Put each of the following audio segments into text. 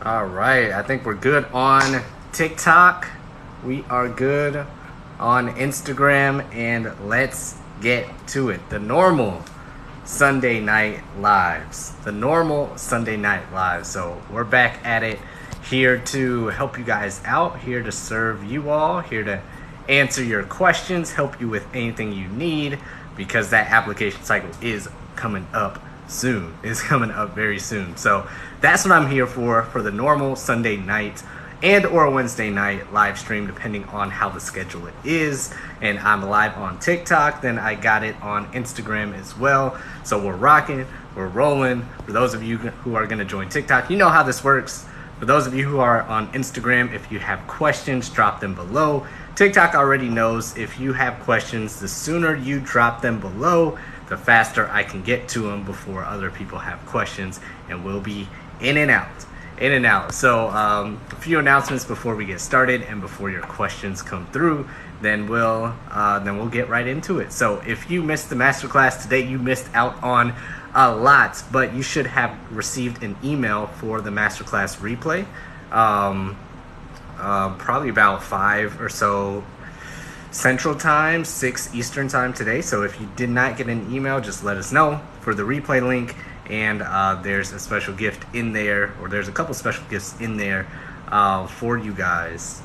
All right, I think we're good on TikTok. We are good on Instagram, and let's get to it. The normal Sunday night lives. So we're back at it, here to help you guys out, here to serve you all, here to answer your questions, help you with anything you need, because that application cycle is coming up soon. It's coming up very soon. So that's what I'm here for the normal Sunday night and or Wednesday night live stream, depending on how the schedule is. And I'm live on TikTok, then I got it on Instagram as well. So we're rocking, we're rolling. For those of you who are going to join TikTok, you know how this works. For those of you who are on Instagram, if you have questions, drop them below. TikTok already knows if you have questions, the sooner you drop them below, the faster I can get to them before other people have questions, and we'll be in and out. So a few announcements before we get started and before your questions come through, then we'll get right into it. So if you missed the masterclass today, you missed out on a lot, but you should have received an email for the masterclass replay, probably about 5 or so Central Time, 6 Eastern Time today. So if you did not get an email, just let us know for the replay link. And there's a special gift in there, or there's a couple special gifts in there for you guys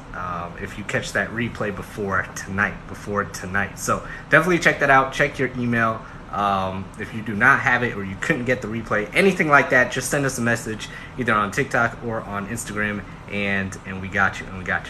if you catch that replay before tonight. So definitely check that out. Check your email. If you do not have it or you couldn't get the replay, anything like that, just send us a message either on TikTok or on Instagram, and we got you.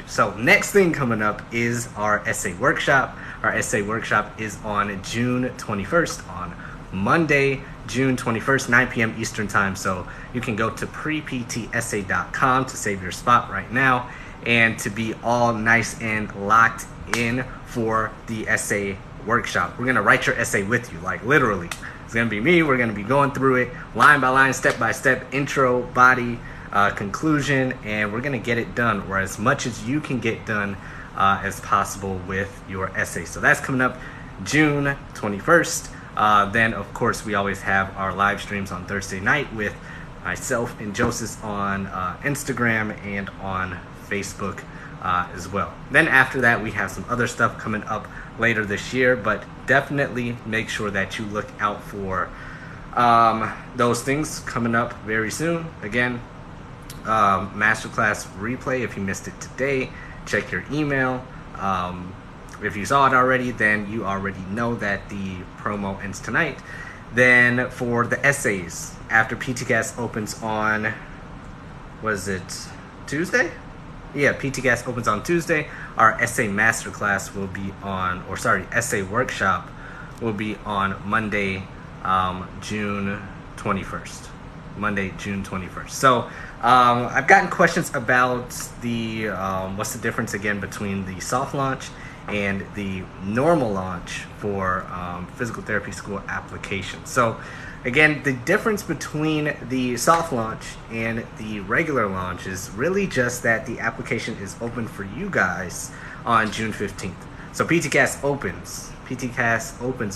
So next thing coming up is our essay workshop. Our essay workshop is on June 21st, on Monday, June 21st, 9 p.m. Eastern Time. So you can go to preptessay.com to save your spot right now and to be all nice and locked in for the essay workshop. We're going to write your essay with you, like literally. It's going to be me. We're going to be going through it line by line, step by step, intro, body, conclusion, and we're going to get it done, or as much as you can get done as possible with your essay. So that's coming up June 21st. Then, of course, we always have our live streams on Thursday night with myself and Joseph on Instagram and on Facebook as well. Then after that, we have some other stuff coming up later this year, but definitely make sure that you look out for those things coming up very soon. Again, masterclass replay, if you missed it today, check your email. If you saw it already, then you already know that the promo ends tonight. Then for the essays, after PTCast opens on, was it Tuesday? Yeah, PTCast opens on Tuesday. Our essay masterclass will be on, essay workshop will be on Monday, June 21st. So I've gotten questions about the what's the difference again between the soft launch and the normal launch for physical therapy school applications. So again, the difference between the soft launch and the regular launch is really just that the application is open for you guys on June 15th. So PTCast opens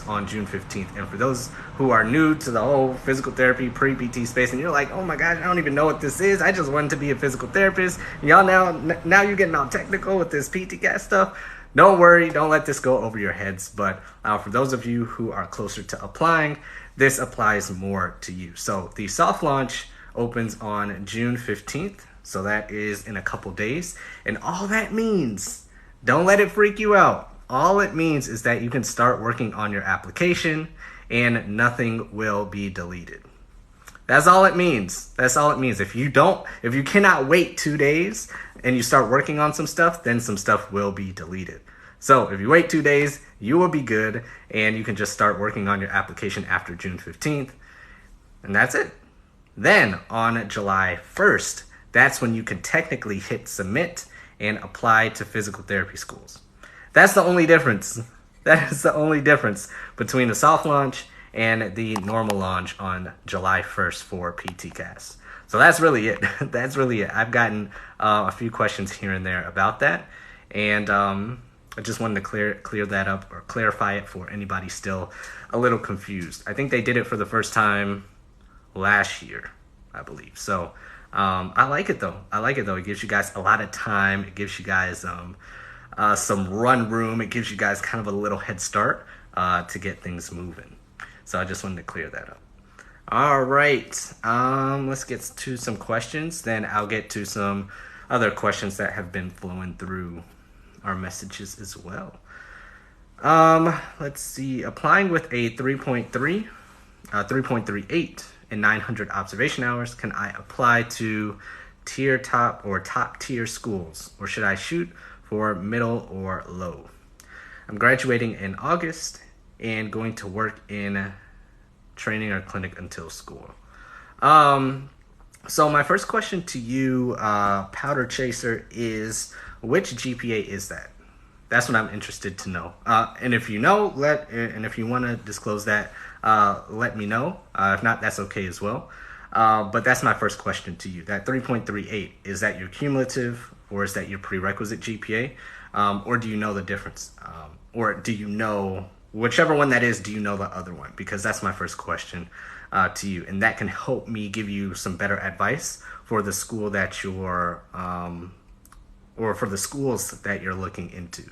on June 15th. And for those who are new to the whole physical therapy pre-PT space, and you're like, oh my gosh, I don't even know what this is. I just wanted to be a physical therapist. And y'all now you're getting all technical with this PTCast stuff. Don't worry, don't let this go over your heads. But for those of you who are closer to applying, this applies more to you. So the soft launch opens on June 15th. So that is in a couple days. And all that means, don't let it freak you out. All it means is that you can start working on your application and nothing will be deleted. That's all it means. If you cannot wait 2 days and you start working on some stuff, then some stuff will be deleted. So if you wait 2 days, you will be good and you can just start working on your application after June 15th. And that's it. Then on July 1st, that's when you can technically hit submit and apply to physical therapy schools. That's the only difference. That is the only difference between the soft launch and the normal launch on July 1st for PTCast. So that's really it. I've gotten a few questions here and there about that. And I just wanted to clear that up, or clarify it for anybody still a little confused. I think they did it for the first time last year, I believe. So I like it though. It gives you guys a lot of time. It gives you guys some run room. It gives you guys kind of a little head start to get things moving. So I just wanted to clear that up. All right, let's get to some questions. Then I'll get to some other questions that have been flowing through our messages as well. Let's see. Applying with a 3.3, 3.38 and 900 observation hours, can I apply to top tier schools, or should I shoot for middle or low? I'm graduating in August and going to work in training or clinic until school. So my first question to you, Powder Chaser, is which GPA is that? That's what I'm interested to know. And if you know, and if you want to disclose that, let me know. If not, that's okay as well. But that's my first question to you. That 3.38, is that your cumulative, or is that your prerequisite GPA? Or do you know the difference? Or do you know, whichever one that is, do you know the other one? Because that's my first question to you. And that can help me give you some better advice for the school that you're, or for the schools that you're looking into.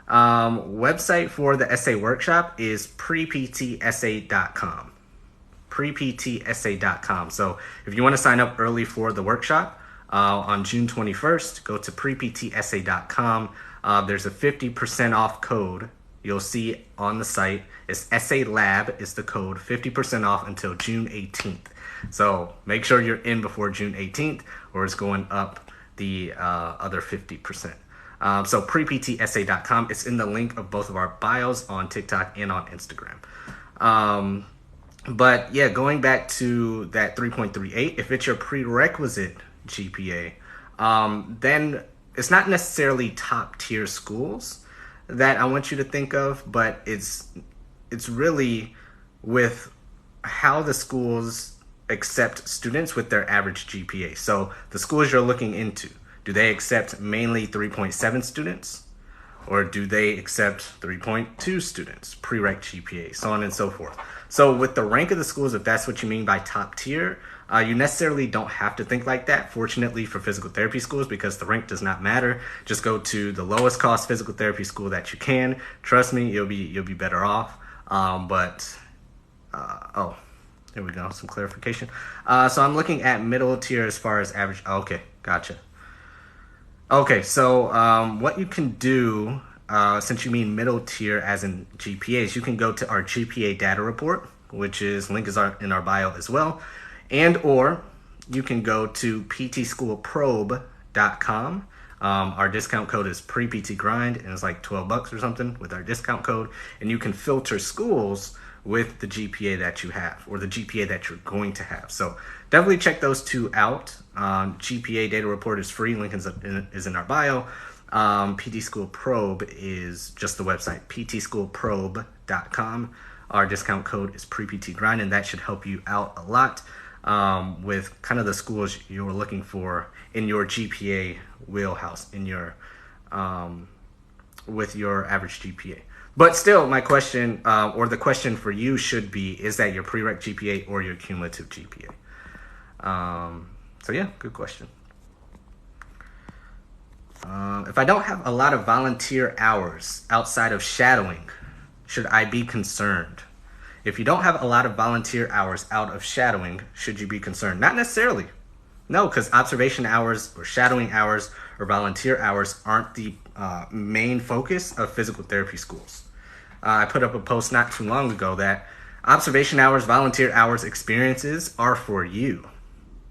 Website for the essay workshop is preptsa.com. preptsa.com. So if you want to sign up early for the workshop on June 21st, go to preptsa.com. There's a 50% off code you'll see on the site. It's Essay Lab is the code, 50% off until June 18th. So make sure you're in before June 18th, or it's going up the other 50%. So preptsa.com. It's in the link of both of our bios on TikTok and on Instagram. But yeah, going back to that 3.38, if it's your prerequisite GPA, then it's not necessarily top tier schools that I want you to think of, but it's really with how the schools accept students with their average GPA. So the schools you're looking into, do they accept mainly 3.7 students, or do they accept 3.2 students, prereq GPA, so on and so forth? So with the rank of the schools, if that's what you mean by top tier, you necessarily don't have to think like that, fortunately for physical therapy schools, because the rank does not matter. Just go to the lowest cost physical therapy school that you can. Trust me, you'll be better off. Oh, there we go, some clarification. So I'm looking at middle tier as far as average. Okay, gotcha. Okay, so what you can do, since you mean middle tier as in GPAs, you can go to our GPA data report, which is link is in our bio as well, and or you can go to ptschoolprobe.com. Our discount code is PrePTGrind, and it's like $12 or something with our discount code, and you can filter schools with the GPA that you have, or the GPA that you're going to have. So definitely check those two out. GPA data report is free. Link is in our bio. PT School Probe is just the website, ptschoolprobe.com. Our discount code is PrePTGrind, and that should help you out a lot with kind of the schools you're looking for in your GPA wheelhouse, in your with your average GPA. But still, my question, or the question for you should be, is that your prereq GPA or your cumulative GPA? So yeah, good question. If I don't have a lot of volunteer hours outside of shadowing, should I be concerned? If you don't have a lot of volunteer hours out of shadowing, should you be concerned? Not necessarily. No, because observation hours or shadowing hours or volunteer hours aren't the main focus of physical therapy schools. I put up a post not too long ago that observation hours, volunteer hours, experiences are for you,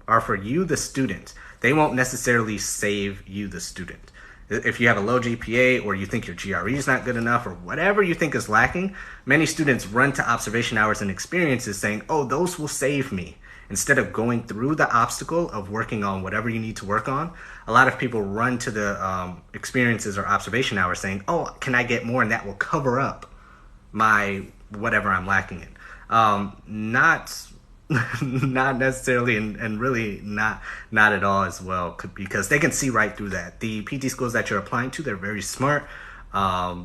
the student. They won't necessarily save you, the student. If you have a low GPA, or you think your GRE is not good enough, or whatever you think is lacking, many students run to observation hours and experiences saying, oh, those will save me. Instead of going through the obstacle of working on whatever you need to work on, a lot of people run to the experiences or observation hours saying, oh, can I get more? And that will cover up my whatever I'm lacking in. Not necessarily, and really not at all as well, because they can see right through that. The PT schools that you're applying to, they're very smart.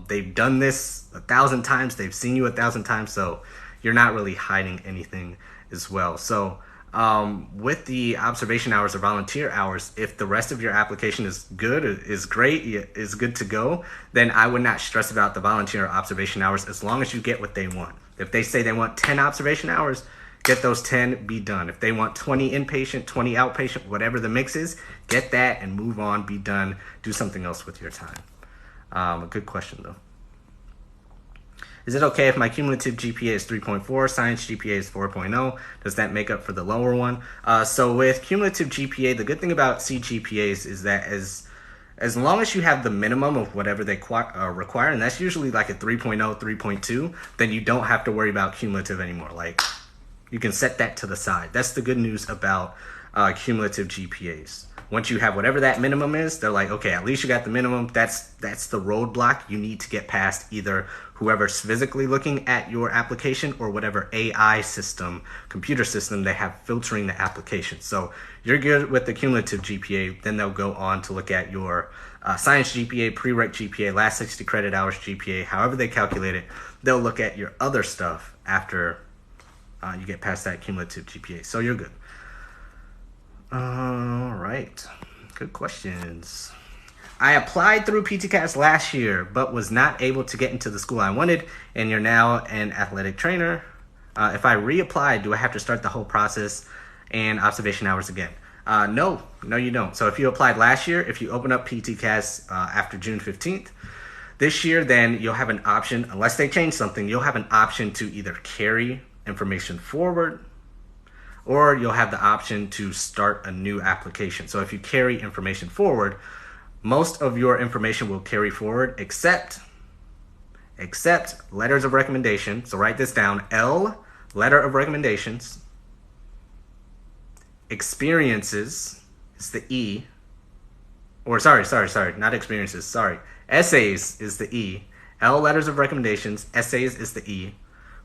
They've done this 1,000 times. They've seen you 1,000 times. So you're not really hiding anything as well. So With the observation hours or volunteer hours, if the rest of your application is good, is great, is good to go, then I would not stress about the volunteer or observation hours as long as you get what they want. If they say they want 10 observation hours, get those 10, be done. If they want 20 inpatient, 20 outpatient, whatever the mix is, get that and move on, be done, do something else with your time. A good question though. Is it okay if my cumulative GPA is 3.4, science GPA is 4.0? Does that make up for the lower one? So with cumulative GPA, the good thing about CGPAs is that as long as you have the minimum of whatever they require, and that's usually like a 3.0, 3.2, then you don't have to worry about cumulative anymore. Like, you can set that to the side. That's the good news about cumulative GPAs. Once you have whatever that minimum is, they're like, okay, at least you got the minimum. That's the roadblock you need to get past, either whoever's physically looking at your application or whatever AI system, computer system they have filtering the application. So you're good with the cumulative GPA, then they'll go on to look at your science GPA, prereq GPA, last 60 credit hours GPA, however they calculate it. They'll look at your other stuff after you get past that cumulative GPA. So you're good. All right, good questions. I applied through PTCast last year, but was not able to get into the school I wanted, and you're now an athletic trainer. If I reapply, do I have to start the whole process and observation hours again? No, you don't. So if you applied last year, if you open up PTCast after June 15th, this year, then you'll have an option, unless they change something, you'll have an option to either carry information forward, or you'll have the option to start a new application. So if you carry information forward, most of your information will carry forward except letters of recommendation. So write this down, L, letter of recommendations. Experiences is the E. Or sorry, not experiences, sorry. Essays is the E. L, letters of recommendations. Essays is the E.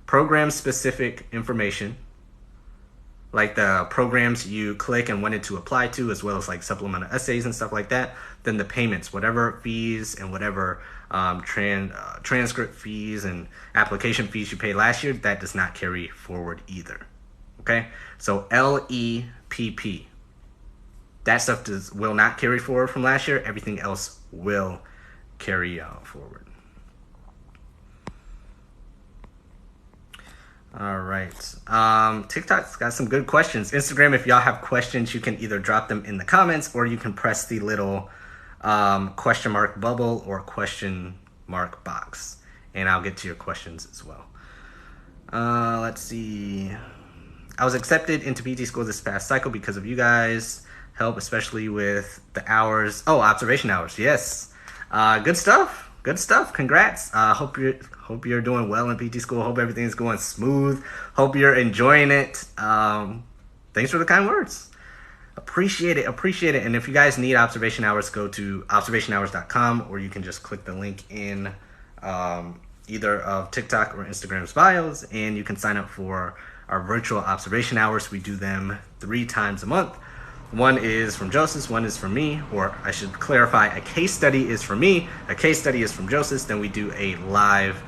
Program-specific information, like the programs you click and wanted to apply to, as well as like supplemental essays and stuff like that. Then the payments, whatever fees and whatever transcript fees and application fees you paid last year, that does not carry forward either. Okay, so LEPP, that stuff will not carry forward from last year. Everything else will carry forward. All right. TikTok's got some good questions. Instagram, if y'all have questions, you can either drop them in the comments or you can press the little question mark bubble or question mark box, and I'll get to your questions as well. Let's see. I was accepted into PT school this past cycle because of you guys' help, especially with the hours. Oh, observation hours. Yes. Good stuff. Good stuff. Congrats. Hope you're doing well in PT school. Hope everything's going smooth. Hope you're enjoying it. Thanks for the kind words. Appreciate it. And if you guys need observation hours, go to observationhours.com, or you can just click the link in either of TikTok or Instagram's bios, and you can sign up for our virtual observation hours. We do them 3 times a month. One is from Joseph, one is from me, or I should clarify, a case study is from me, a case study is from Joseph, then we do a live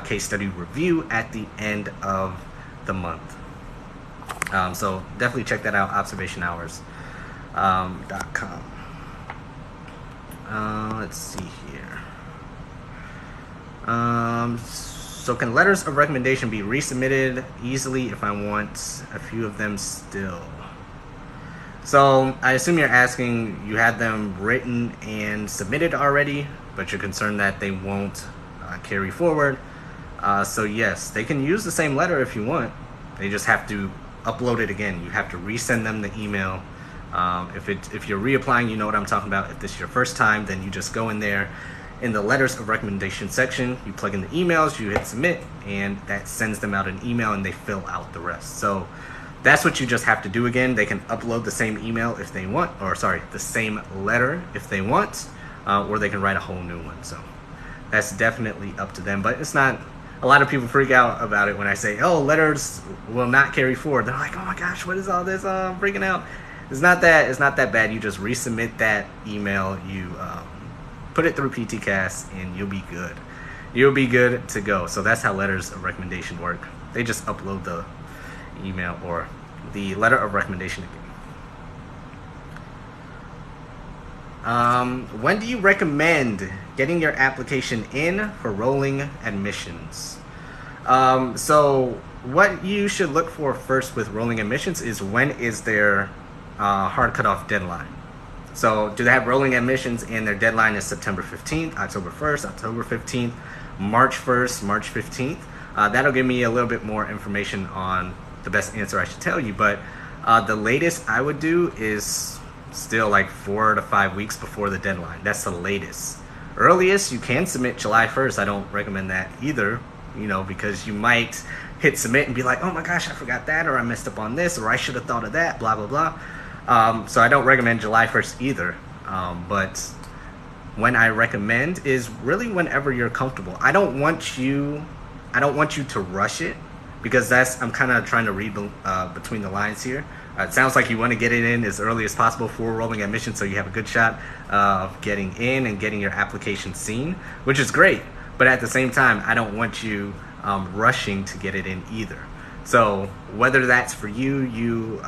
case study review at the end of the month. So definitely check that out, observationhours.com. Let's see here. So can letters of recommendation be resubmitted easily if I want a few of them still? So I assume you're asking, you had them written and submitted already, but you're concerned that they won't carry forward. So yes, they can use the same letter if you want. They just have to upload it again. You have to resend them the email. If you're reapplying, you know what I'm talking about. If this is your first time, then you just go in there in the letters of recommendation section, you plug in the emails, you hit submit, and that sends them out an email and they fill out the rest. So that's what you just have to do again. They can upload the same email if they want, or sorry, the same letter if they want, or they can write a whole new one. So that's definitely up to them. But it's not, a lot of people freak out about it when I say, oh, letters will not carry forward. They're like, oh my gosh, what is all this? I'm freaking out. It's not that bad. You just resubmit that email, you put it through PTCast, and you'll be good. You'll be good to go. So that's how letters of recommendation work. They just upload the email, or the letter of recommendation again. When do you recommend getting your application in for rolling admissions? So what you should look for first with rolling admissions is when is their hard cutoff deadline. So do they have rolling admissions and their deadline is September 15th, October 1st, October 15th, March 1st, March 15th? That'll give me a little bit more information on the best answer I should tell you. But the latest I would do is still like 4 to 5 weeks before the deadline. That's the latest. Earliest, you can submit July 1st. I don't recommend that either, because you might hit submit and be like, oh my gosh, I forgot that, or I messed up on this, or I should have thought of that, blah, blah, blah. So I don't recommend July 1st either. But when I recommend is really whenever you're comfortable. I don't want you to rush it, because I'm kind of trying to read between the lines here. It sounds like you want to get it in as early as possible for rolling admission, so you have a good shot of getting in and getting your application seen, which is great. But at the same time, I don't want you rushing to get it in either. So whether that's for you, you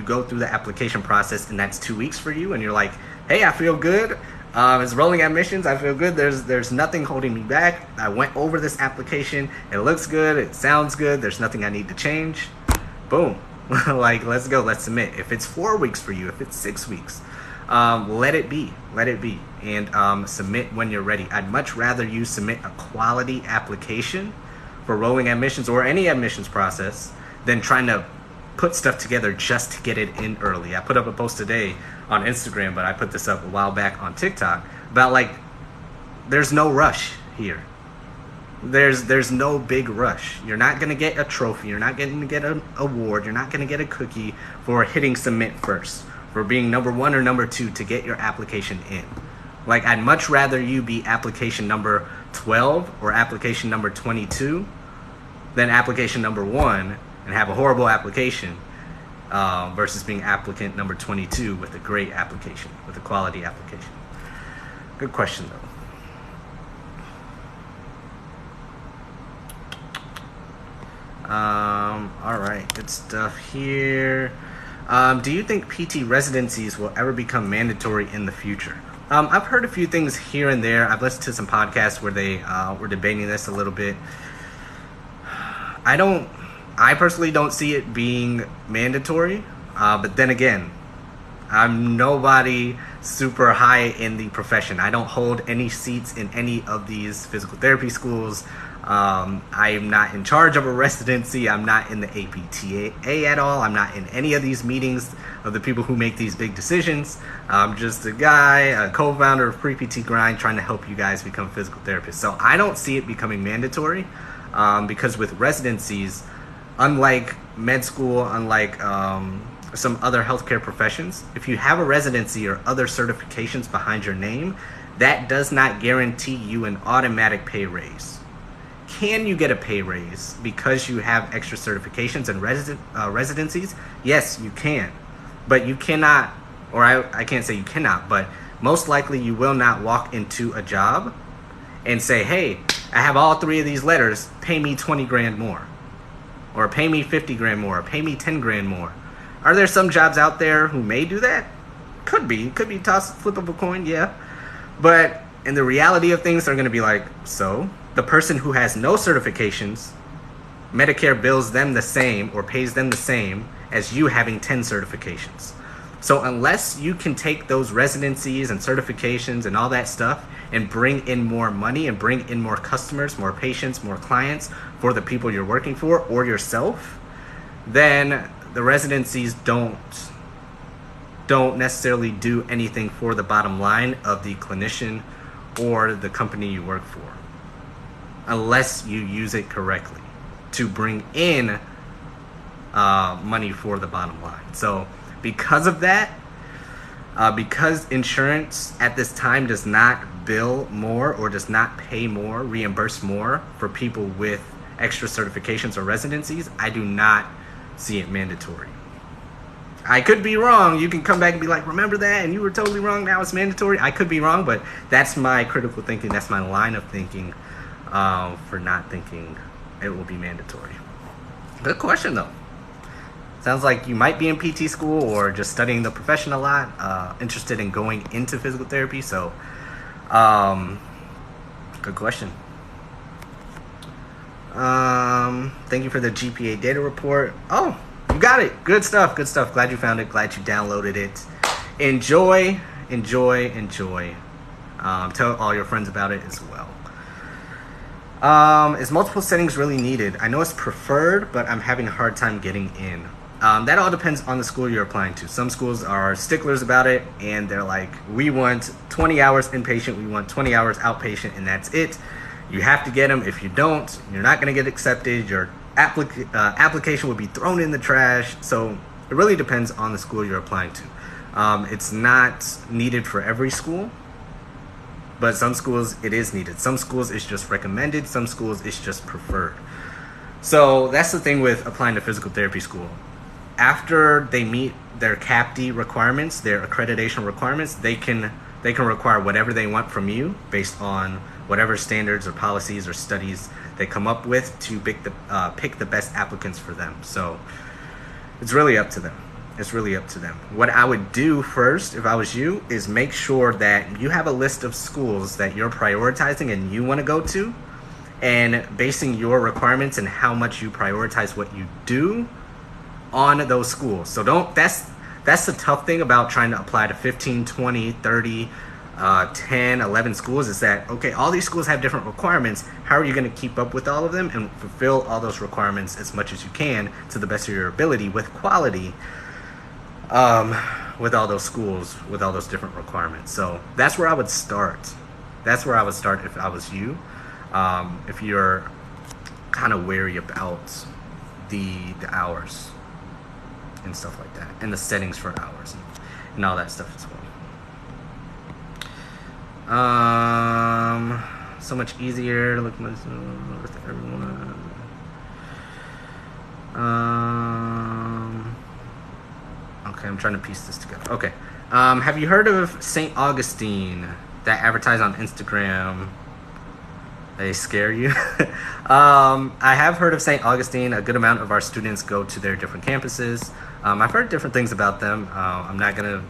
go through the application process and that's 2 weeks for you, and you're like, hey, I feel good. It's rolling admissions. I feel good. There's nothing holding me back. I went over this application. It looks good. It sounds good. There's nothing I need to change. Boom. Like, let's go. Let's submit. If it's 4 weeks for you, if it's 6 weeks, let it be. Let it be. And submit when you're ready. I'd much rather you submit a quality application for rolling admissions or any admissions process than trying to put stuff together just to get it in early. I put up a post today on Instagram, but I put this up a while back on TikTok about like, there's no rush here. There's no big rush. You're not going to get a trophy. You're not going to get an award. You're not going to get a cookie for hitting submit first, for being number 1 or number 2 to get your application in. Like, I'd much rather you be application number 12 or application number 22 than application number 1 and have a horrible application versus being applicant number 22 with a great application, with a quality application. Good question, though. All right, good stuff here. Do you think PT residencies will ever become mandatory in the future? I've heard a few things here and there. I've listened to some podcasts where they were debating this a little bit. I personally don't see it being mandatory, but then again, I'm nobody super high in the profession. I don't hold any seats in any of these physical therapy schools. I am not in charge of a residency. I'm not in the APTA at all. I'm not in any of these meetings of the people who make these big decisions. I'm just a guy, a co-founder of Pre-PT Grind, trying to help you guys become physical therapists. So I don't see it becoming mandatory because with residencies, unlike med school, unlike some other healthcare professions, if you have a residency or other certifications behind your name, that does not guarantee you an automatic pay raise. Can you get a pay raise because you have extra certifications and residencies? Yes, you can. But you cannot, or I can't say you cannot, but most likely you will not walk into a job and say, hey, I have all 3 of these letters, pay me 20 grand more. Or pay me 50 grand more, or pay me 10 grand more. Are there some jobs out there who may do that? Could be flip of a coin, yeah. But in the reality of things, they're going to be like, so the person who has no certifications, Medicare bills them the same or pays them the same as you having 10 certifications. So unless you can take those residencies and certifications and all that stuff and bring in more money and bring in more customers, more patients, more clients for the people you're working for or yourself, then the residencies don't necessarily do anything for the bottom line of the clinician or the company you work for, unless you use it correctly to bring in money for the bottom line. So because of that, because insurance at this time does not bill more or does not pay more, reimburse more for people with extra certifications or residencies, I do not see it mandatory. I could be wrong. You can come back and be like, remember that? And you were totally wrong. Now it's mandatory. I could be wrong, but that's my critical thinking. That's my line of thinking for not thinking it will be mandatory. Good question, though. Sounds like you might be in PT school or just studying the profession a lot, interested in going into physical therapy. So, good question. Thank you for the GPA data report. Oh, you got it. Good stuff. Good stuff. Glad you found it. Glad you downloaded it. Enjoy. Tell all your friends about it as well. Is multiple settings really needed? I know it's preferred, but I'm having a hard time getting in. That all depends on the school you're applying to. Some schools are sticklers about it, and they're like, we want 20 hours inpatient, we want 20 hours outpatient, and that's it. You have to get them. If you don't, you're not going to get accepted. Your application will be thrown in the trash. So it really depends on the school you're applying to. It's not needed for every school, but some schools it is needed. Some schools it's just recommended. Some schools it's just preferred. So that's the thing with applying to physical therapy school. After they meet their CAPD requirements, their accreditation requirements, they can require whatever they want from you based on whatever standards or policies or studies they come up with to pick the best applicants for them. So it's really up to them. What I would do first, if I was you, is make sure that you have a list of schools that you're prioritizing and you want to go to, and basing your requirements and how much you prioritize what you do on those schools. So that's the tough thing about trying to apply to 15, 20, 30, 10, 11 schools, is that, okay, all these schools have different requirements. How are you going to keep up with all of them and fulfill all those requirements as much as you can to the best of your ability with quality, with all those schools, with all those different requirements? So that's where I would start. If I was you. If you're kind of wary about the hours and stuff like that, and the settings for hours and all that stuff as well. So much easier to look with everyone. Okay, I'm trying to piece this together. Okay. Have you heard of St. Augustine that advertise on Instagram? They scare you? I have heard of St. Augustine. A good amount of our students go to their different campuses. I've heard different things about them. I'm not going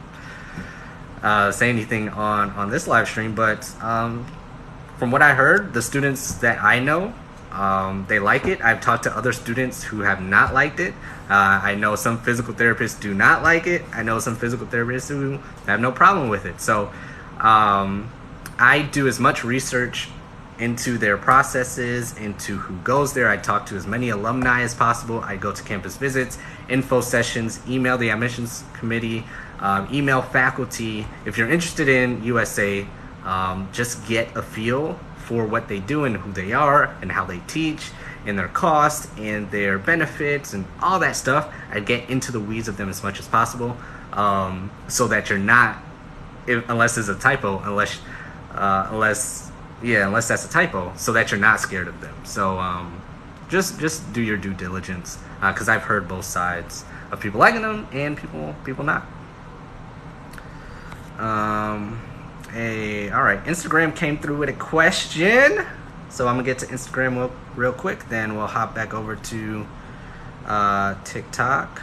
to say anything on this live stream, but from what I heard, the students that I know, they like it. I've talked to other students who have not liked it. I know some physical therapists do not like it. I know some physical therapists who have no problem with it. So I do as much research into their processes, into who goes there. I talk to as many alumni as possible. I go to campus visits, info sessions, email the admissions committee, email faculty. If you're interested in USA, just get a feel for what they do and who they are and how they teach and their cost and their benefits and all that stuff. I get into the weeds of them as much as possible, so that you're not, unless it's a typo, unless that's a typo, so that you're not scared of them. So just do your due diligence, because I've heard both sides of people liking them and people not. All right, Instagram came through with a question, so I'm gonna get to Instagram real quick, then we'll hop back over to TikTok.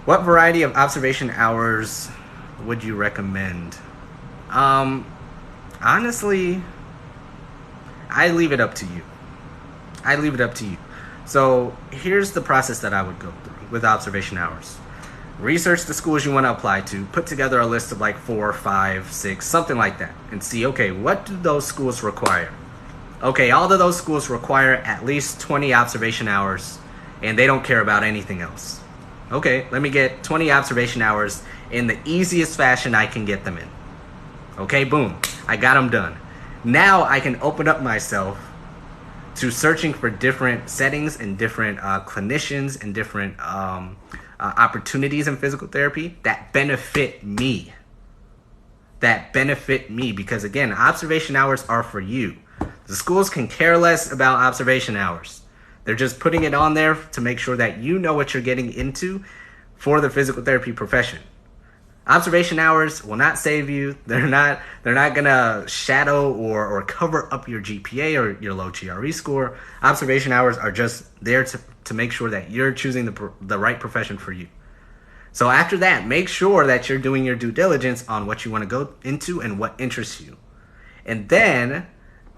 What variety of observation hours would you recommend? Honestly, I leave it up to you. So here's the process that I would go through with observation hours. Research the schools you want to apply to, put together a list of like 4, 5, 6, something like that, and see, okay, what do those schools require? Okay, all of those schools require at least 20 observation hours, and they don't care about anything else. Okay, let me get 20 observation hours in the easiest fashion I can get them in. Okay, boom, I got them done. Now I can open up myself to searching for different settings and different clinicians and different opportunities in physical therapy that benefit me. Because again, observation hours are for you. The schools can care less about observation hours. They're just putting it on there to make sure that you know what you're getting into for the physical therapy profession. Observation hours will not save you. They're not gonna shadow or cover up your GPA or your low GRE score. Observation hours are just there to to make sure that you're choosing the right profession for you. So after that, make sure that you're doing your due diligence on what you want to go into and what interests you. And then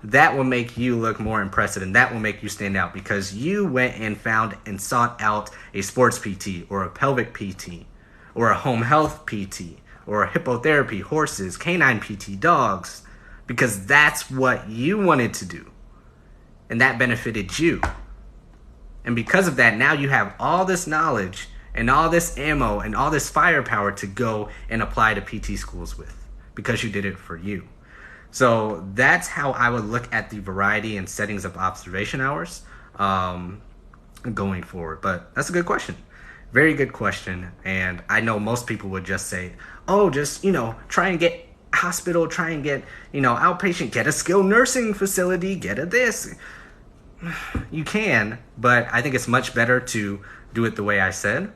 that will make you look more impressive, and that will make you stand out because you went and found and sought out a sports PT or a pelvic PT or a home health PT or a hippotherapy, horses, canine PT, dogs, because that's what you wanted to do. And that benefited you. And because of that, now you have all this knowledge and all this ammo and all this firepower to go and apply to PT schools with because you did it for you. So that's how I would look at the variety and settings of observation hours going forward. But that's a good question. Very good question. And I know most people would just say, oh, just, try and get hospital, try and get, outpatient, get a skilled nursing facility, get a this. You can, but I think it's much better to do it the way I said.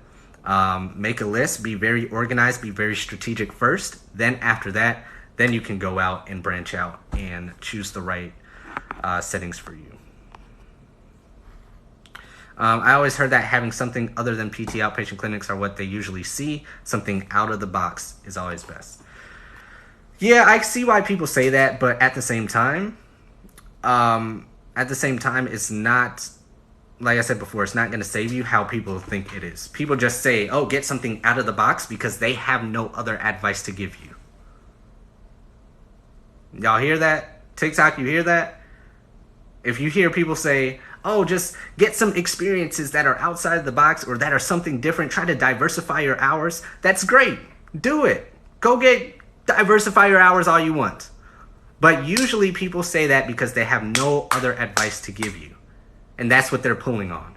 Make a list, be very organized, be very strategic first. Then after that, then you can go out and branch out and choose the right settings for you. I always heard that having something other than PT outpatient clinics are what they usually see. Something out of the box is always best. Yeah, I see why people say that, but at the same time, it's not, like I said before, it's not going to save you how people think it is. People just say, oh, get something out of the box because they have no other advice to give you. Y'all hear that? TikTok, you hear that? If you hear people say, oh, just get some experiences that are outside the box or that are something different, try to diversify your hours, that's great. Do it. Go diversify your hours all you want. But usually people say that because they have no other advice to give you. And that's what they're pulling on.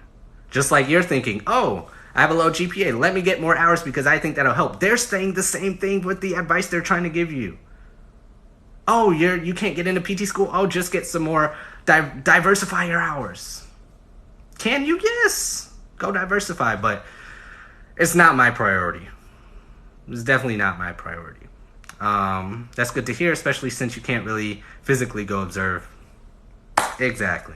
Just like you're thinking, oh, I have a low GPA. Let me get more hours because I think that'll help. They're saying the same thing with the advice they're trying to give you. Oh, you can't get into PT school? Oh, just get some more, diversify your hours. Can you? Yes. Go diversify, but it's not my priority. It's definitely not my priority. That's good to hear, especially since you can't really physically go observe. Exactly.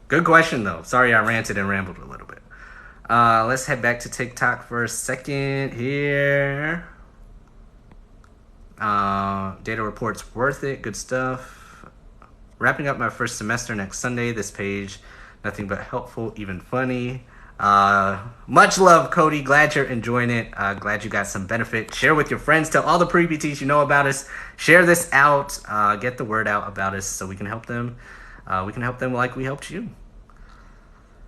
Good question, though. Sorry I ranted and rambled a little bit. Let's head back to TikTok for a second here. Data reports worth it. Good stuff. Wrapping up my first semester next Sunday. This page, nothing but helpful, even funny. Much love, Cody. Glad you're enjoying it. Glad you got some benefit. Share with your friends. Tell all the pre-PTs you know about us. Share this out. Get the word out about us so we can help them. We can help them like we helped you.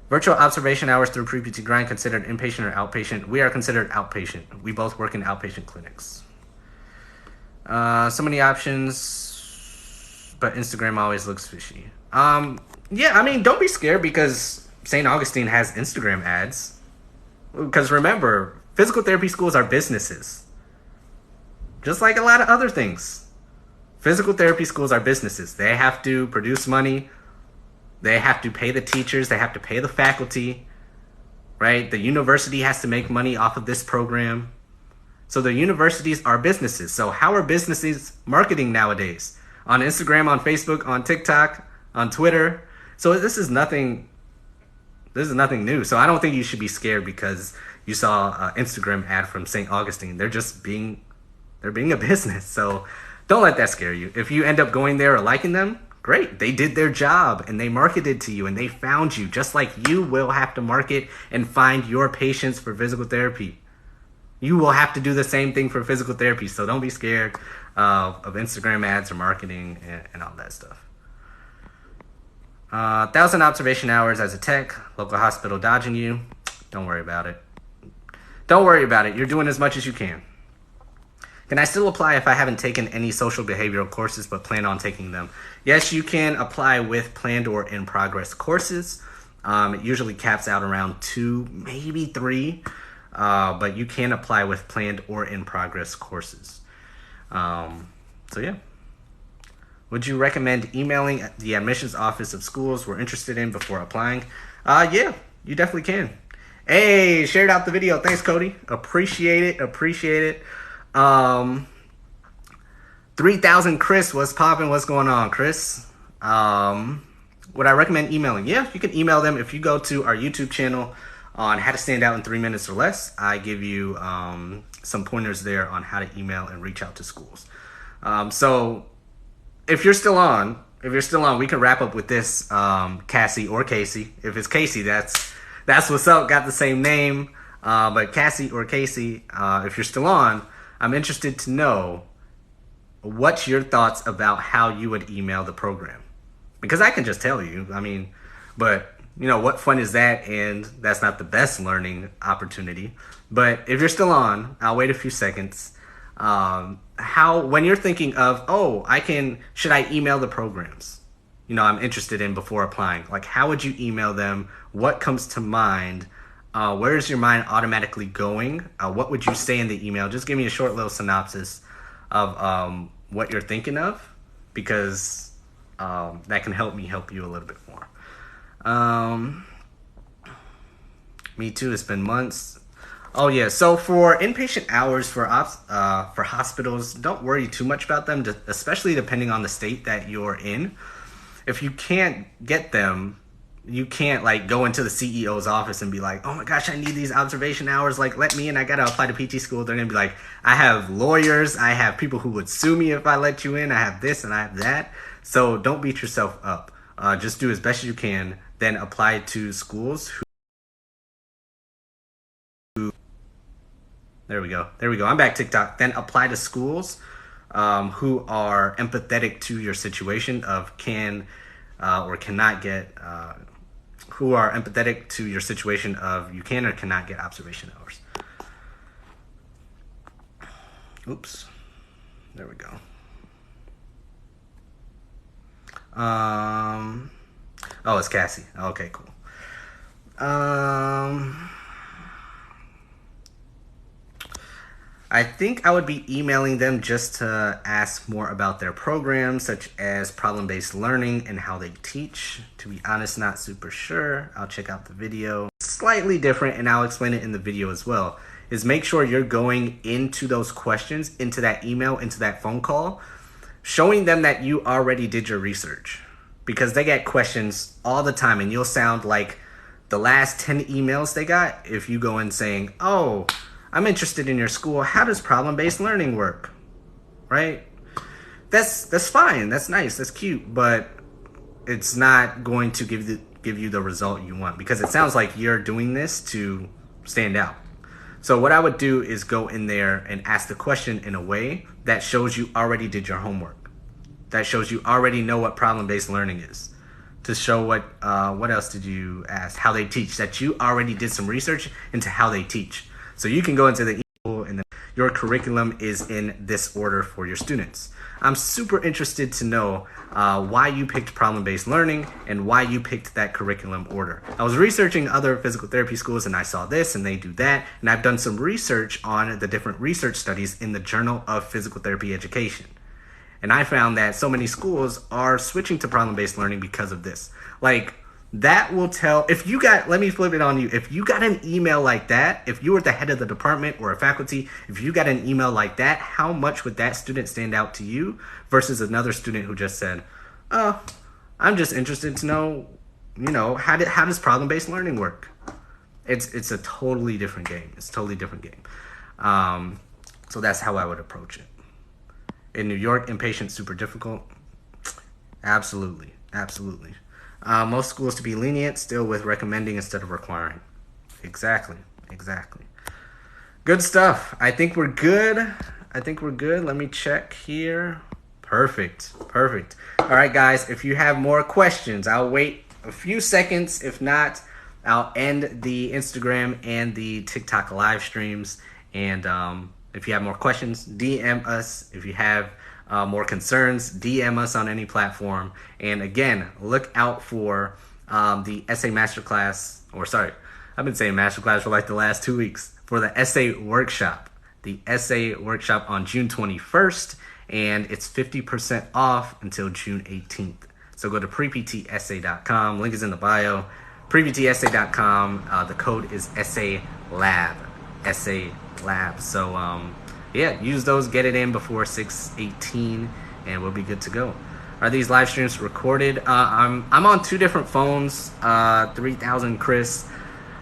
Virtual observation hours through pre-PT grind considered inpatient or outpatient? We are considered outpatient. We both work in outpatient clinics. So many options, but Instagram always looks fishy. Yeah, I mean, don't be scared because St. Augustine has Instagram ads. Because remember, physical therapy schools are businesses. Just like a lot of other things. Physical therapy schools are businesses. They have to produce money. They have to pay the teachers. They have to pay the faculty. Right? The university has to make money off of this program. So the universities are businesses. So how are businesses marketing nowadays? On Instagram, on Facebook, on TikTok, on Twitter. So this is nothing new. So I don't think you should be scared because you saw an Instagram ad from St. Augustine. They're being a business. So don't let that scare you. If you end up going there or liking them, great. They did their job and they marketed to you and they found you, just like you will have to market and find your patients for physical therapy. You will have to do the same thing for physical therapy. So don't be scared of Instagram ads or marketing and all that stuff. 1,000 observation hours as a tech, local hospital dodging you. Don't worry about it. You're doing as much as you can. Can I still apply if I haven't taken any social behavioral courses but plan on taking them? Yes, you can apply with planned or in progress courses. It usually caps out around 2, maybe 3. But you can apply with planned or in progress courses. So yeah. Would you recommend emailing the admissions office of schools we're interested in before applying? Yeah, you definitely can. Hey, shared out the video. Thanks, Cody. Appreciate it. 3,000 Chris, what's popping? What's going on, Chris? would I recommend emailing? Yeah, you can email them. If you go to our YouTube channel on how to stand out in 3 minutes or less, I give you some pointers there on how to email and reach out to schools. So if you're still on, we can wrap up with this, Cassie or Casey. If it's Casey, that's what's up. Got the same name. But Cassie or Casey, if you're still on, I'm interested to know what's your thoughts about how you would email the program. Because I can just tell you, but what fun is that? And that's not the best learning opportunity. But if you're still on, I'll wait a few seconds. When you're thinking of, should I email the programs? I'm interested in before applying. Like, how would you email them? What comes to mind? Where is your mind automatically going? What would you say in the email? Just give me a short little synopsis of what you're thinking of, because that can help me help you a little bit more. Me too. It's been months. Oh yeah. So for inpatient hours for hospitals, don't worry too much about them, especially depending on the state that you're in. If you can't get them, you can't go into the CEO's office and be like, oh my gosh, I need these observation hours. Let me in. I got to apply to PT school. They're going to be like, I have lawyers. I have people who would sue me if I let you in. I have this and I have that. So don't beat yourself up. Just do as best as you can. Then apply to schools There we go. I'm back, TikTok. Then apply to schools who are empathetic to your situation of can or cannot get, who are empathetic to your situation of you can or cannot get observation hours. Oops. There we go. Oh, it's Cassie. Okay, cool. I think I would be emailing them just to ask more about their programs, such as problem-based learning and how they teach. To be honest, not super sure. I'll check out the video. Slightly different, and I'll explain it in the video as well, is make sure you're going into those questions, into that email, into that phone call, showing them that you already did your research. Because they get questions all the time, and you'll sound like the last 10 emails they got if you go in saying, oh, I'm interested in your school. How does problem-based learning work? Right? That's fine. That's nice. That's cute. But it's not going to give you the result you want, because it sounds like you're doing this to stand out. So what I would do is go in there and ask the question in a way that shows you already did your homework. That shows you already know what problem-based learning is. To show what else did you ask? How they teach. That you already did some research into how they teach. So you can go into the email and your curriculum is in this order for your students. I'm super interested to know why you picked problem-based learning and why you picked that curriculum order. I was researching other physical therapy schools and I saw this and they do that. And I've done some research on the different research studies in the Journal of Physical Therapy Education. And I found that so many schools are switching to problem-based learning because of this. That will tell, let me flip it on you. If you got an email like that, if you were the head of the department or a faculty, if you got an email like that, how much would that student stand out to you versus another student who just said, oh, I'm just interested to know, how does problem-based learning work? It's a totally different game. It's a totally different game. So that's how I would approach it. In New York, inpatient, super difficult. Absolutely. Most schools to be lenient, still with recommending instead of requiring. Exactly. Good stuff. I think we're good. Let me check here. Perfect. All right, guys, if you have more questions, I'll wait a few seconds. If not, I'll end the Instagram and the TikTok live streams. And if you have more questions, DM us. If you have more concerns, DM us on any platform. And again, look out for the essay masterclass, I've been saying masterclass for the last 2 weeks, for the essay workshop. The essay workshop on June 21st, and it's 50% off until June 18th. So go to preptessay.com. Link is in the bio. preptessay.com. The code is essay lab. So use those, get it in before 6/18, and we'll be good to go. Are these live streams recorded? I'm on 2 different phones. 3000 Chris.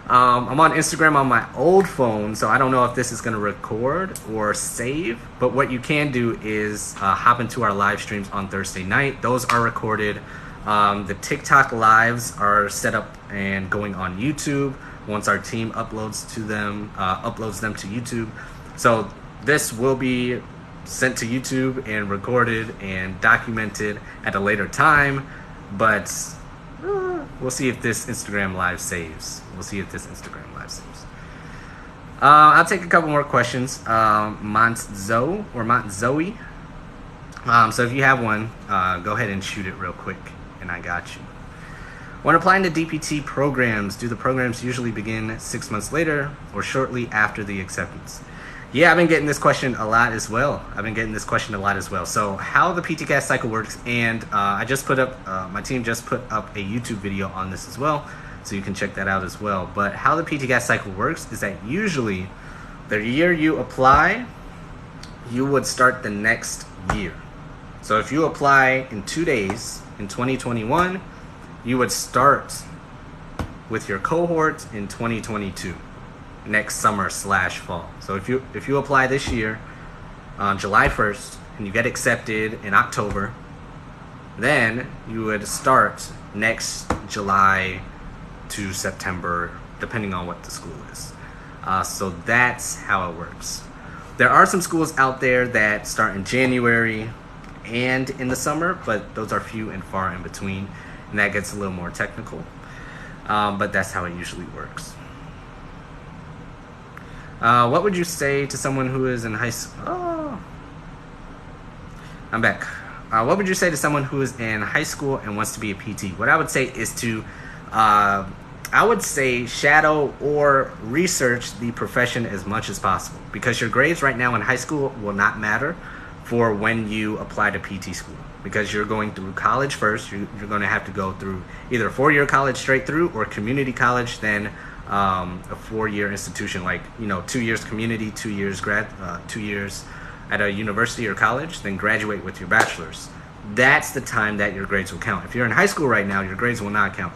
I'm on Instagram on my old phone, so I don't know if this is going to record or save. But what you can do is hop into our live streams on Thursday night. Those are recorded. The TikTok lives are set up and going on YouTube once our team uploads them to YouTube. So this will be sent to YouTube and recorded and documented at a later time, but we'll see if this Instagram live saves. I'll take a couple more questions. Montzoe. So if you have one, go ahead and shoot it real quick, and I got you. When applying to DPT programs, do the programs usually begin 6 months later or shortly after the acceptance? Yeah, I've been getting this question a lot as well. So how the PTCAS cycle works, and I just put up, my team just put up a YouTube video on this as well, so you can check that out as well. But how the PTCAS cycle works is that usually the year you apply, you would start the next year. So if you apply in 2 days in 2021, you would start with your cohort in 2022, next summer/fall. So if you apply this year on July 1st and you get accepted in October, then you would start next July to September, depending on what the school is. So that's how it works. There are some schools out there that start in January and in the summer, but those are few and far in between, and that gets a little more technical. But that's how it usually works. What would you say to someone who is in high school? Oh, I'm back. What would you say to someone who is in high school and wants to be a PT? What I would say is to, I would say shadow or research the profession as much as possible, because your grades right now in high school will not matter for when you apply to PT school, because you're going through college first. You're going to have to go through either a 4-year college straight through or community college, then a 4-year institution, like 2 years community, 2 years 2 years at a university or college, then graduate with your bachelor's. That's the time that your grades will count. If you're in high school right now, your grades will not count.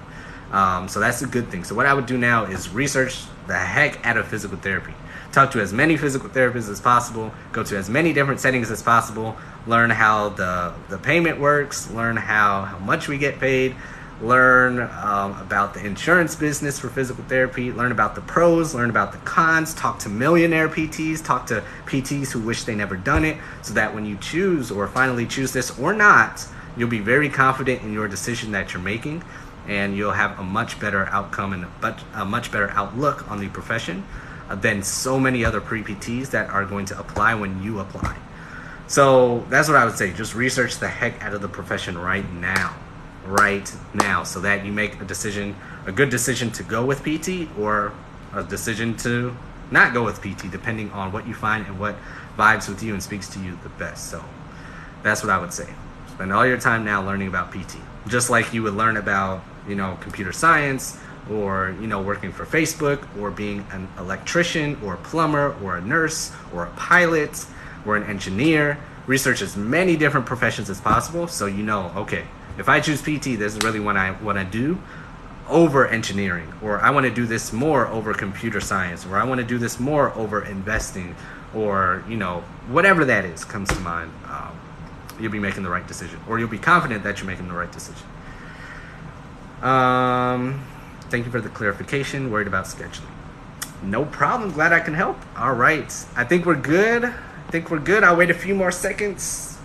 So that's a good thing. So what I would do now is research the heck out of physical therapy. Talk to as many physical therapists as possible, go to as many different settings as possible, learn how the payment works, learn how much we get paid, learn about the insurance business for physical therapy, learn about the pros, learn about the cons, talk to millionaire PTs, talk to PTs who wish they never done it, so that when you choose or finally choose this or not, you'll be very confident in your decision that you're making, and you'll have a much better outcome and a much better outlook on the profession than so many other pre-PTs that are going to apply when you apply. So that's what I would say. Just research the heck out of the profession right now, so that you make a good decision to go with PT or a decision to not go with PT, depending on what you find and what vibes with you and speaks to you the best. So that's what I would say. Spend all your time now learning about PT, just like you would learn about computer science, or working for Facebook, or being an electrician or a plumber or a nurse or a pilot or an engineer. Research as many different professions as possible, so okay, if I choose PT, this is really what I do over engineering, or I want to do this more over computer science, or I want to do this more over investing, or whatever that is comes to mind. You'll be making the right decision, or you'll be confident that you're making the right decision. Thank you for the clarification. Worried about scheduling. No problem. Glad I can help. All right. I think we're good. I'll wait a few more seconds.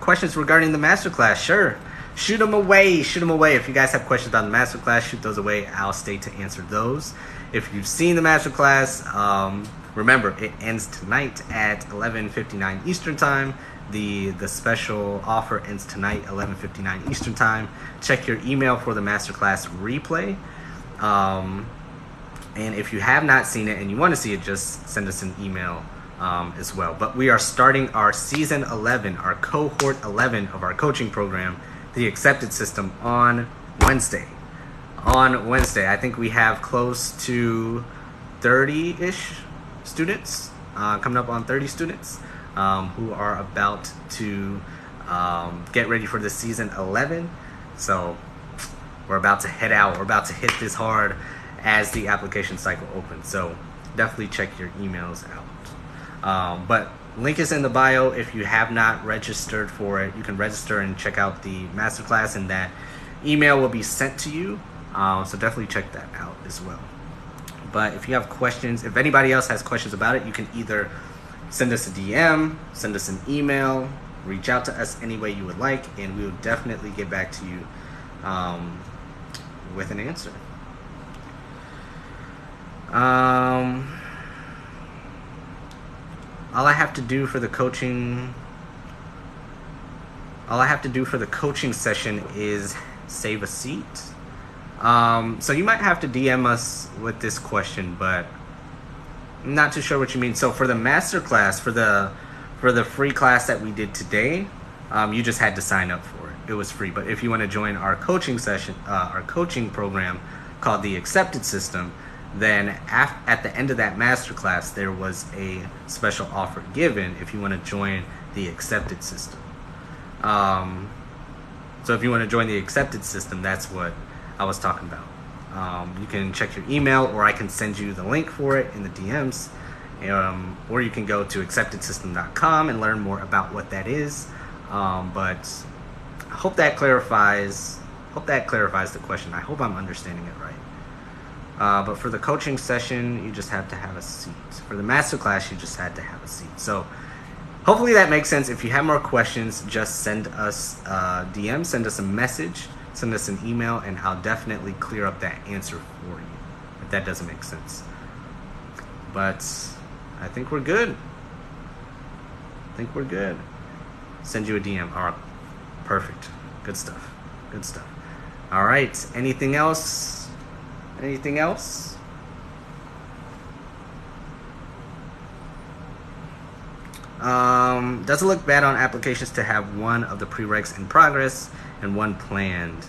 Questions regarding the masterclass? Sure. Shoot them away. If you guys have questions about the masterclass, shoot those away. I'll stay to answer those. If you've seen the masterclass, remember, it ends tonight at 11:59 Eastern Time. The special offer ends tonight, 11:59 Eastern Time. Check your email for the masterclass replay. And if you have not seen it and you want to see it, just send us an email as well. But we are starting our season 11, our cohort 11 of our coaching program, the Accepted System, on Wednesday. I think we have close to 30-ish students, coming up on 30 students. who are about to get ready for the season 11. So we're about to head out. We're about to hit this hard as the application cycle opens. So definitely check your emails out. But link is in the bio. If you have not registered for it, you can register and check out the masterclass, and that email will be sent to you. So definitely check that out as well. But if you have questions, if anybody else has questions about it, you can either send us a DM, send us an email, reach out to us any way you would like, and we will definitely get back to you with an answer. All I have to do for the coaching session is save a seat. So you might have to DM us with this question, but I'm not too sure what you mean. So for the master class, for the free class that we did today, you just had to sign up for it. It was free. But if you want to join our coaching session, our coaching program called the Accepted System, then at the end of that master class, there was a special offer given if you want to join the Accepted System. So if you want to join the Accepted System, that's what I was talking about. You can check your email, or I can send you the link for it in the DMs, or you can go to acceptedsystem.com and learn more about what that is. But I hope that clarifies the question. I hope I'm understanding it right. But for the coaching session, you just have to have a seat. For the masterclass, you just had to have a seat. So hopefully that makes sense. If you have more questions, just send us a DM, send us a message, send us an email, and I'll definitely clear up that answer for you, if that doesn't make sense. But I think we're good. Send you a DM. All right. Perfect. Good stuff. All right. Anything else? Does it look bad on applications to have one of the prereqs in progress and one planned?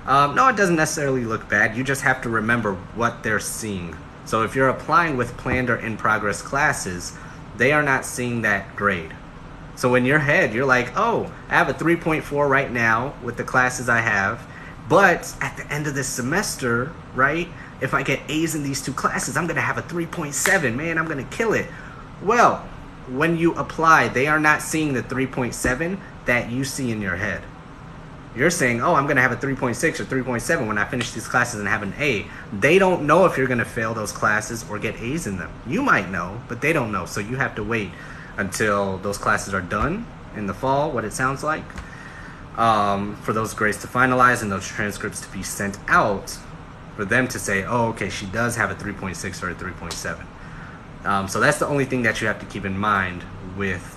No, it doesn't necessarily look bad. You just have to remember what they're seeing. So if you're applying with planned or in progress classes, they are not seeing that grade. So in your head, you're like, oh, I have a 3.4 right now with the classes I have, but at the end of this semester, right, if I get A's in these two classes, I'm going to have a 3.7. Man, I'm going to kill it. Well, when you apply, they are not seeing the 3.7 that you see in your head. You're saying, oh, I'm going to have a 3.6 or 3.7 when I finish these classes and have an A. They don't know if you're going to fail those classes or get A's in them. You might know, but they don't know. So you have to wait until those classes are done in the fall, what it sounds like, for those grades to finalize and those transcripts to be sent out for them to say, oh, okay, she does have a 3.6 or a 3.7. So that's the only thing that you have to keep in mind with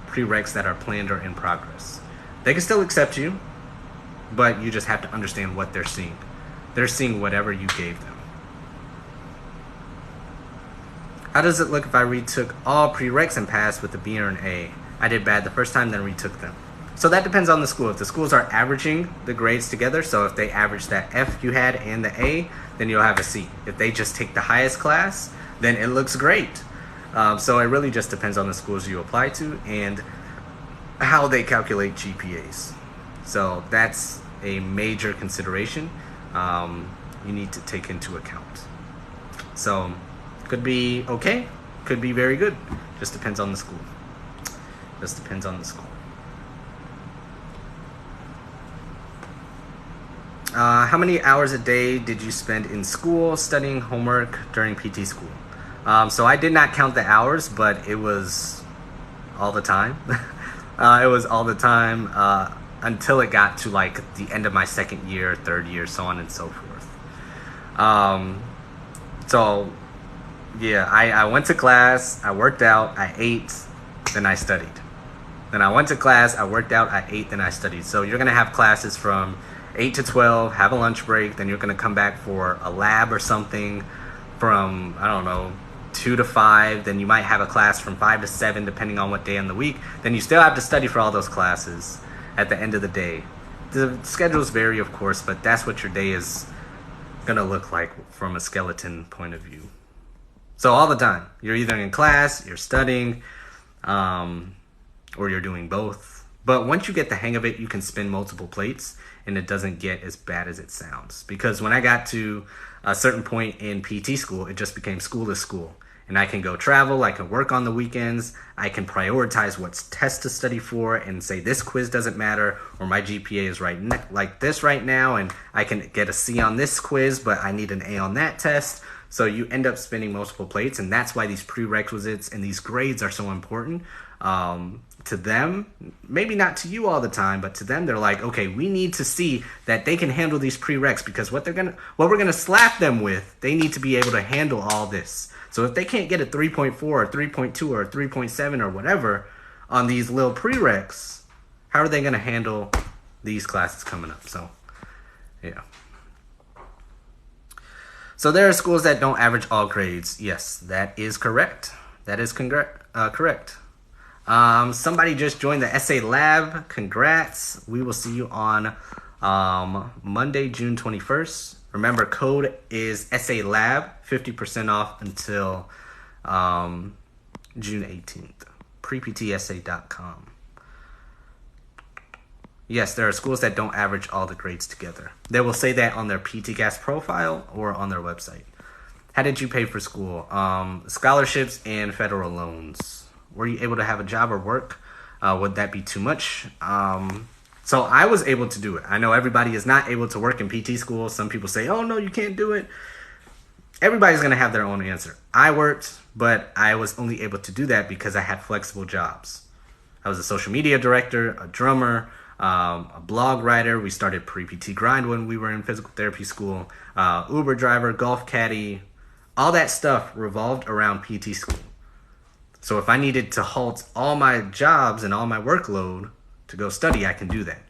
prereqs that are planned or in progress. They can still accept you, but you just have to understand what they're seeing. They're seeing whatever you gave them. How does it look if I retook all prereqs and passed with a B or an A? I did bad the first time, then retook them. So that depends on the school. If the schools are averaging the grades together, so if they average that F you had and the A, then you'll have a C. If they just take the highest class, then it looks great. So it really just depends on the schools you apply to and how they calculate GPAs. So that's a major consideration you need to take into account. So could be okay, could be very good. Just depends on the school. How many hours a day did you spend in school studying homework during PT school? So I did not count the hours, but it was all the time. It was all the time until it got to like the end of my second year, third year, so on and so forth. So yeah, I went to class, I worked out, I ate, then I studied. Then I went to class, I worked out, I ate, then I studied. So you're going to have classes from 8 to 12, have a lunch break, then you're going to come back for a lab or something from, I don't know, 2 to 5, then you might have a class from 5 to 7 depending on what day in the week. Then you still have to study for all those classes at the end of the day. The schedules vary, of course, but that's what your day is going to look like from a skeleton point of view. So all the time, you're either in class, you're studying, or you're doing both. But once you get the hang of it, you can spin multiple plates and it doesn't get as bad as it sounds. Because when I got to a certain point in PT school, it just became school to school. And I can go travel, I can work on the weekends, I can prioritize what test to study for and say this quiz doesn't matter, or my GPA is like this right now, and I can get a C on this quiz, but I need an A on that test. So you end up spinning multiple plates, and that's why these prerequisites and these grades are so important. To them, maybe not to you all the time, but to them, they're like, okay, we need to see that they can handle these prereqs, because what we're gonna slap them with, they need to be able to handle all this. So if they can't get a 3.4 or 3.2 or 3.7 or whatever on these little prereqs, how are they gonna handle these classes coming up? So, yeah. So there are schools that don't average all grades. Yes, that is correct. That is correct. Somebody just joined the essay lab. Congrats. We will see you on Monday, June 21st. Remember, code is essay lab, 50% off until June 18th. Preptsa.com. Yes, there are schools that don't average all the grades together. They will say that on their PTCast profile or on their website. How did you pay for school? Scholarships and federal loans. Were you able to have a job or work? Would that be too much? So I was able to do it. I know everybody is not able to work in PT school. Some people say, oh, no, you can't do it. Everybody's going to have their own answer. I worked, but I was only able to do that because I had flexible jobs. I was a social media director, a drummer, a blog writer. We started Pre-PT Grind when we were in physical therapy school. Uber driver, golf caddy, all that stuff revolved around PT school. So if I needed to halt all my jobs and all my workload to go study, I can do that.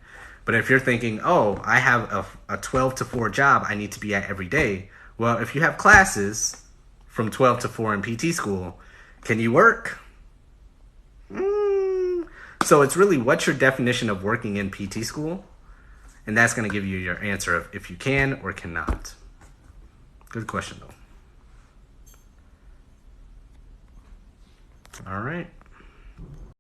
But if you're thinking, oh, I have a 12 to 4 job I need to be at every day. Well, if you have classes from 12 to 4 in PT school, can you work? So it's really, what's your definition of working in PT school? And that's going to give you your answer of if you can or cannot. Good question, though. All right.